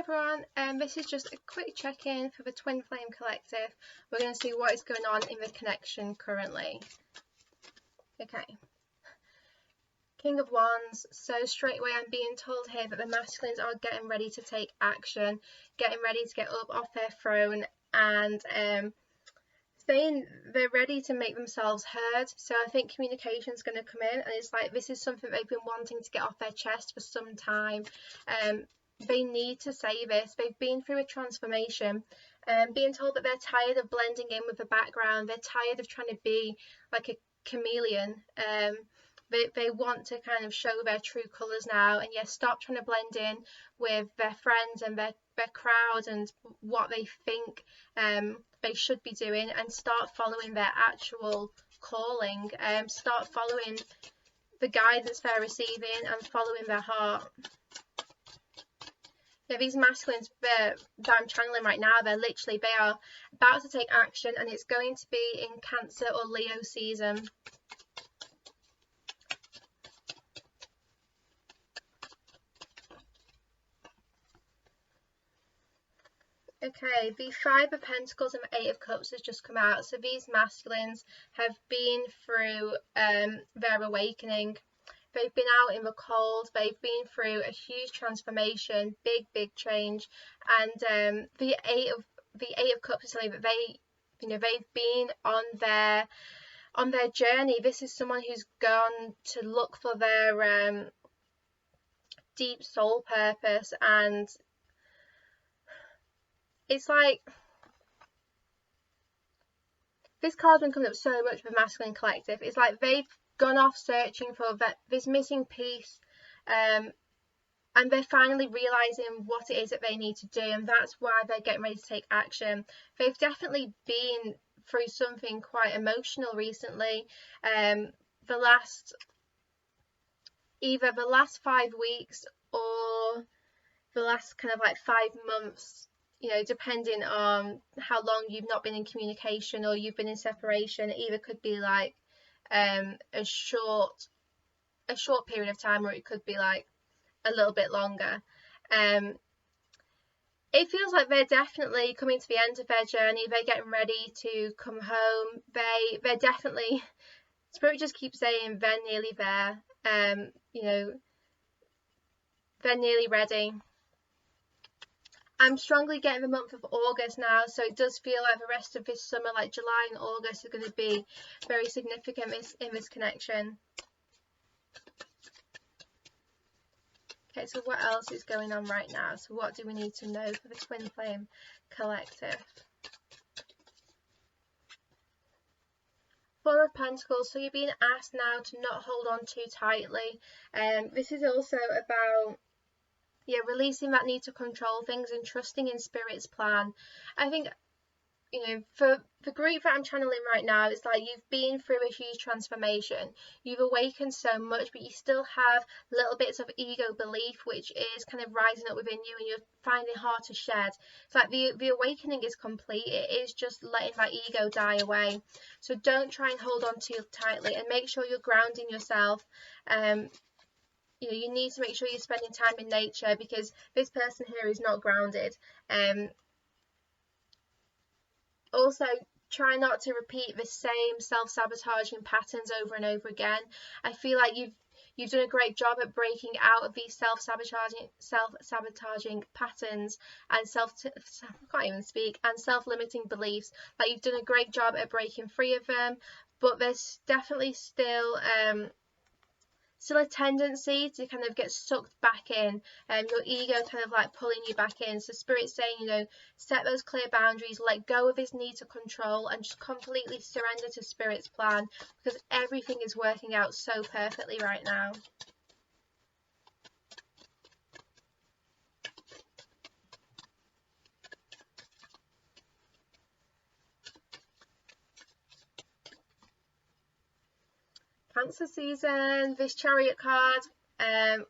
everyone, this is just a quick check-in for the Twin Flame Collective. We're going to see what is going on in the connection currently. Okay. King of Wands. So straight away I'm being told here that the masculines are getting ready to take action, getting ready to get up off their throne, and saying they're ready to make themselves heard. So I think communication is going to come in, and it's like this is something they've been wanting to get off their chest for some time. They need to say this. They've been through a transformation, being told that they're tired of blending in with the background. They're tired of trying to be like a chameleon. They want to kind of show their true colours now, and yes, stop trying to blend in with their friends and their crowd and what they think they should be doing, and start following their actual calling. Start following the guidance they're receiving and following their heart. Yeah, these masculines that I'm channeling right now, they are about to take action, and it's going to be in Cancer or Leo season. Okay, the Five of Pentacles and the Eight of Cups has just come out. So these masculines have been through their awakening. They've been out in the cold. They've been through a huge transformation, big change. And the Eight of Cups is saying that they've been on their journey. This is someone who's gone to look for their deep soul purpose, and it's like this card's been coming up so much with Masculine Collective. It's like they've gone off searching for this missing piece, and they're finally realizing what it is that they need to do, and that's why they're getting ready to take action. They've definitely been through something quite emotional recently. Either the last 5 weeks or the last kind of like 5 months, depending on how long you've not been in communication or you've been in separation. It either could be like a short period of time, or it could be like a little bit longer. It feels like they're definitely coming to the end of their journey. They're getting ready to come home. They're definitely, Spirit just keeps saying they're nearly there. They're nearly ready. I'm strongly getting the month of August now, so it does feel like the rest of this summer, like July and August, is going to be very significant in this connection. Okay, so what else is going on right now? So what do we need to know for the Twin Flame Collective? Four of Pentacles. So you're being asked now to not hold on too tightly. This is also about releasing that need to control things and trusting in Spirit's plan. I think, for the group that I'm channeling right now, it's like you've been through a huge transformation. You've awakened so much, but you still have little bits of ego belief, which is kind of rising up within you, and you're finding it hard to shed. It's like the awakening is complete. It is just letting that ego die away. So don't try and hold on too tightly, and make sure you're grounding yourself. You need to make sure you're spending time in nature, because this person here is not grounded. Also, try not to repeat the same self-sabotaging patterns over and over again. I feel like you've done a great job at breaking out of these self-sabotaging patterns and self-limiting beliefs. Like, you've done a great job at breaking free of them, but there's definitely still a tendency to kind of get sucked back in, your ego kind of like pulling you back in. So Spirit's saying, set those clear boundaries, let go of this need to control, and just completely surrender to Spirit's plan, because everything is working out so perfectly right now. Cancer season, this Chariot card, I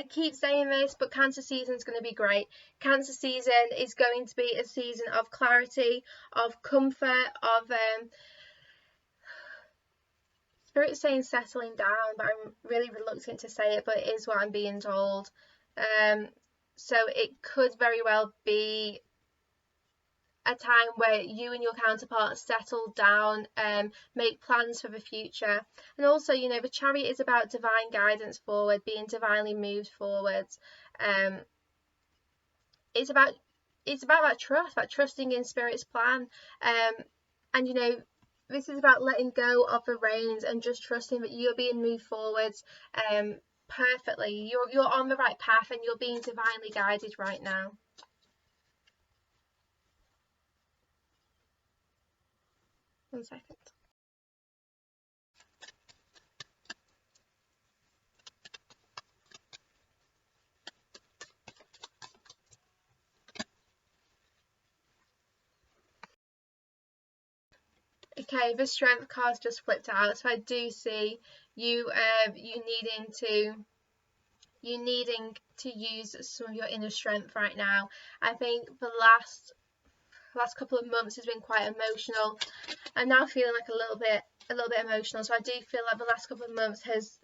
keep saying this, but Cancer season is going to be great. Cancer season is going to be a season of clarity, of comfort, of Spirit is saying settling down, but I'm really reluctant to say it, but it is what I'm being told. So it could very well be a time where you and your counterpart settle down, make plans for the future. And also, you know, the Chariot is about divine guidance forward, being divinely moved forwards. It's about that trust, that trusting in Spirit's plan. And you know, this is about letting go of the reins and just trusting that you're being moved forwards perfectly. You're on the right path and you're being divinely guided right now. One second. Okay, the Strength card's just flipped out, so I do see you needing to use some of your inner strength right now. I think the last couple of months has been quite emotional. I'm now feeling like a little bit emotional, so I do feel like the last couple of months has,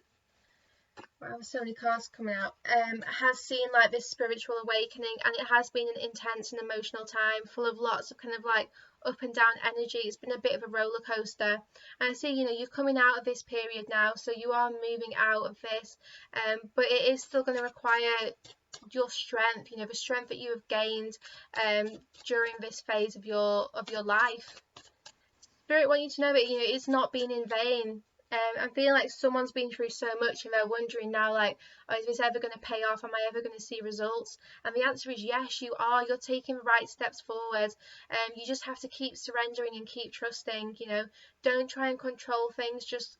wow, so many cards coming out, has seen like this spiritual awakening, and it has been an intense and emotional time full of lots of kind of like up and down energy. It's been a bit of a roller coaster, and I see, you know, you're coming out of this period now, so you are moving out of this, but it is still going to require your strength, you know, the strength that you have gained during this phase of your life. Spirit want you to know that, you know, it's not been in vain. I'm feeling like someone's been through so much and they're wondering now, like, oh, is this ever going to pay off? Am I ever going to see results? And the answer is yes, you are. You're taking the right steps forward. You just have to keep surrendering and keep trusting. You know, don't try and control things. Just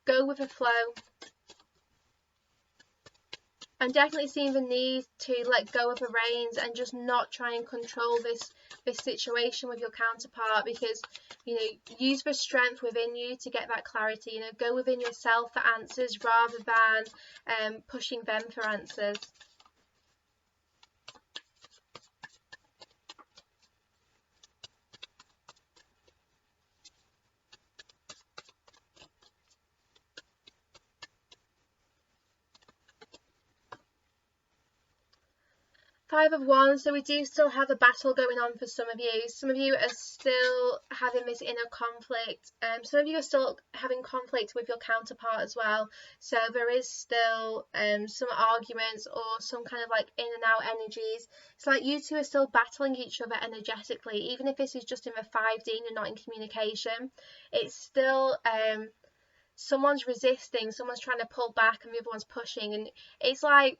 go with the flow. I'm definitely seeing the need to let go of the reins and just not try and control this situation with your counterpart, because, you know, use the strength within you to get that clarity. You know, go within yourself for answers rather than pushing them for answers. Five of Wands, so we do still have a battle going on for some of you. Some of you are still having this inner conflict. Some of you are still having conflict with your counterpart as well. So there is still some arguments or some kind of like in and out energies. It's like you two are still battling each other energetically. Even if this is just in the 5D and you're not in communication, it's still someone's resisting, someone's trying to pull back and the other one's pushing. And it's like,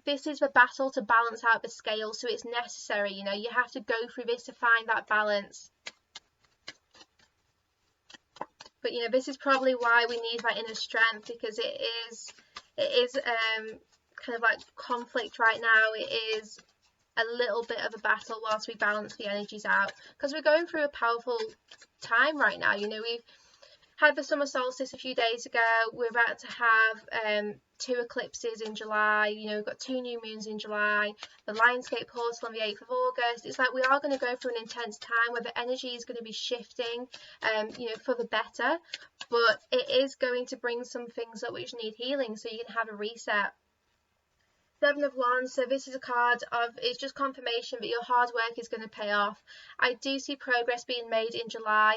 this is the battle to balance out the scale, so it's necessary. You know, you have to go through this to find that balance. But you know, this is probably why we need that inner strength, because it is kind of like conflict right now. It is a little bit of a battle whilst we balance the energies out, because we're going through a powerful time right now. You know, we've had the summer solstice a few days ago. We're about to have 2 eclipses in July. You know, we've got 2 new moons in July, the Lionsgate portal on the 8th of August. It's like we are going to go through an intense time where the energy is going to be shifting, you know, for the better, but it is going to bring some things up which need healing, so you can have a reset. 7 of Wands, so this is a card of, it's just confirmation that your hard work is going to pay off. I do see progress being made in July.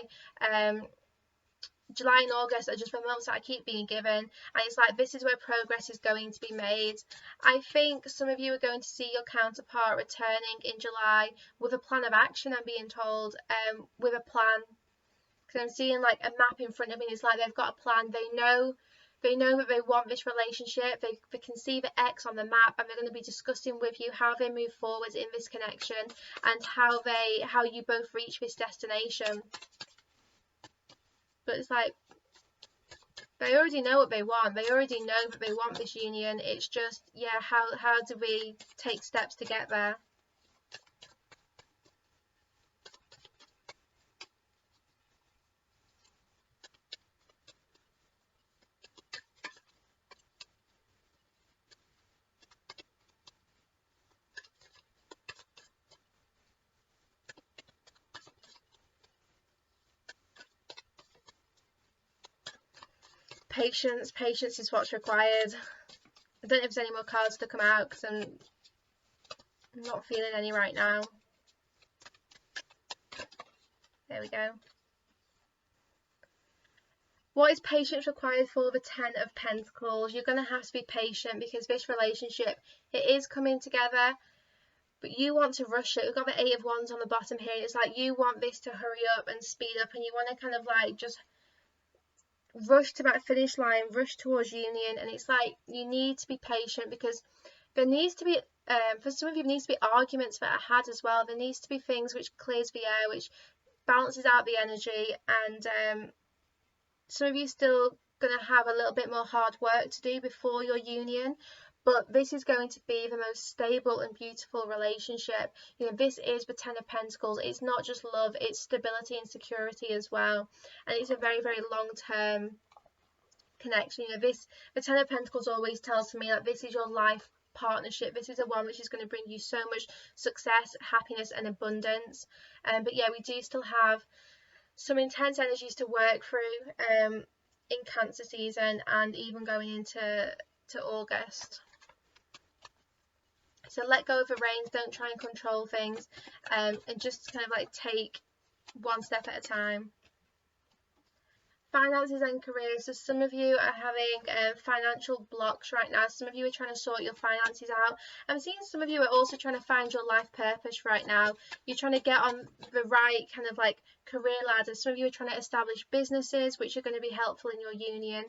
July and August are just the months that I keep being given, and it's like this is where progress is going to be made. I think some of you are going to see your counterpart returning in July with a plan of action. I'm being told, with a plan, because I'm seeing like a map in front of me. It's like they've got a plan. They know that they want this relationship. They can see the X on the map, and they're going to be discussing with you how they move forwards in this connection and how you both reach this destination. But it's like they already know what they want. They already know that they want this union. It's just, yeah, how do we take steps to get there? Patience is what's required. don't know if there's any more cards to come out because I'm not feeling any right now. There we go. What is patience required for the Ten of Pentacles? You're going to have to be patient because this relationship, it is coming together, but you want to rush it. We've got the Eight of Wands on the bottom here. It's like you want this to hurry up and speed up, and you want to kind of like just rush to that finish line, rush towards union. And it's like you need to be patient because there needs to be, for some of you, there needs to be arguments that are had as well. There needs to be things which clears the air, which balances out the energy, and some of you still going to have a little bit more hard work to do before your union, but this is going to be the most stable and beautiful relationship. You know, this is the Ten of Pentacles. It's not just love, it's stability and security as well, and it's a very, very long-term connection. You know, the Ten of Pentacles always tells me that this is your life partnership. This is the one which is going to bring you so much success, happiness and abundance. But yeah, we do still have some intense energies to work through in Cancer season and even going into August. So let go of the reins, don't try and control things, and just kind of like take one step at a time. Finances and careers. So some of you are having financial blocks right now. Some of you are trying to sort your finances out. I'm seeing some of you are also trying to find your life purpose right now. You're trying to get on the right kind of like career ladder. Some of you are trying to establish businesses which are going to be helpful in your union.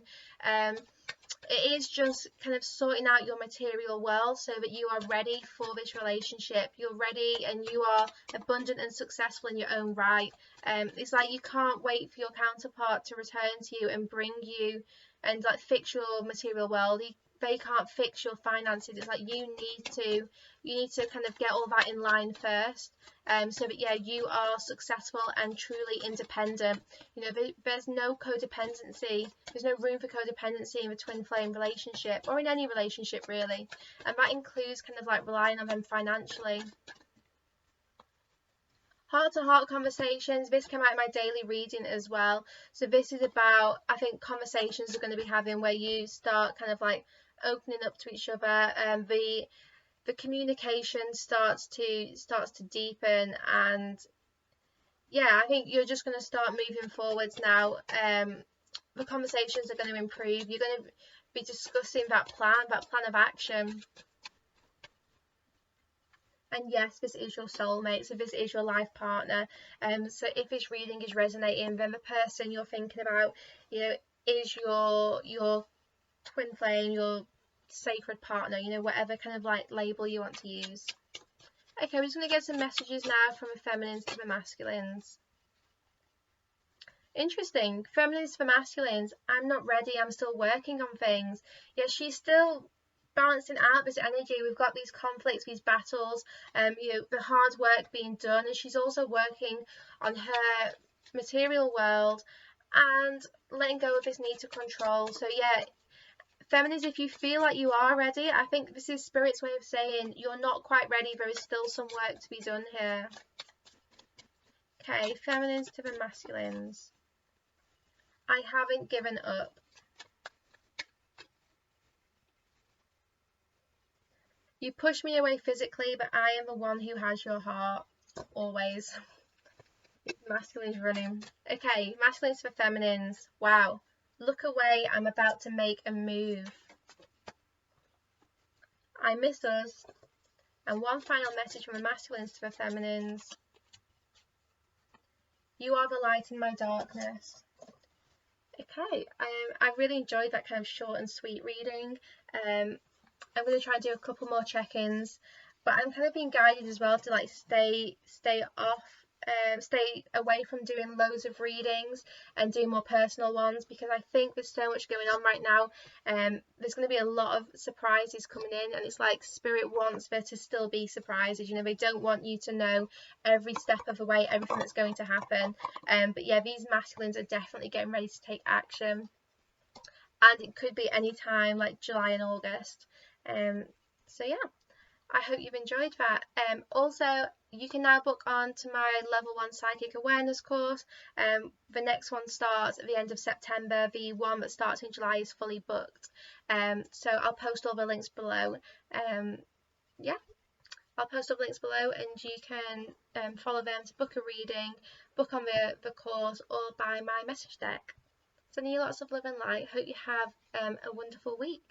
It is just kind of sorting out your material world so that you are ready for this relationship. You're ready and you are abundant and successful in your own right. It's like you can't wait for your counterpart to return to you and bring you and like fix your material world. They can't fix your finances. It's like you need to kind of get all that in line first, so that yeah, you are successful and truly independent. You know, there's no codependency. There's no room for codependency in a twin flame relationship or in any relationship really, and that includes kind of like relying on them financially. Heart-to-heart conversations. This came out in my daily reading as well. So this is about, I think, conversations you're going to be having where you start kind of like opening up to each other, and the communication starts to deepen, and yeah, I think you're just going to start moving forwards now. The conversations are going to improve. You're going to be discussing that plan of action. And yes, this is your soulmate, so this is your life partner. So if this reading is resonating, then the person you're thinking about, you know, is your twin flame, your sacred partner, you know, whatever kind of like label you want to use. Okay, we're just going to get some messages now from the feminines to the masculines. Interesting. Feminines for masculines. I'm not ready. I'm still working on things. Yeah, she's still balancing out this energy. We've got these conflicts, these battles, you know, the hard work being done, and she's also working on her material world and letting go of this need to control. So yeah, feminines, if you feel like you are ready, I think this is Spirit's way of saying you're not quite ready. There is still some work to be done here. Okay, feminines to the masculines. I haven't given up. You push me away physically, but I am the one who has your heart, always. Masculines running. Okay, masculines for feminines. Wow. Look away, I'm about to make a move. I miss us. And one final message from the masculines to the feminines. You are the light in my darkness. Okay, I really enjoyed that kind of short and sweet reading. I'm going to try and do a couple more check-ins, but I'm kind of being guided as well to like stay away from doing loads of readings and do more personal ones, because I think there's so much going on right now. There's going to be a lot of surprises coming in, and it's like Spirit wants there to still be surprises. You know, they don't want you to know every step of the way, everything that's going to happen. But yeah, these masculines are definitely getting ready to take action, and it could be any time like July and August. So yeah, I hope you've enjoyed that. Also, you can now book on to my level 1 psychic awareness course. The next one starts at the end of September. The one that starts in July is fully booked. So I'll post all the links below. Yeah, I'll post all the links below, and you can follow them to book a reading, book on the course, or buy my message deck. Sending you lots of love and light. Hope you have a wonderful week.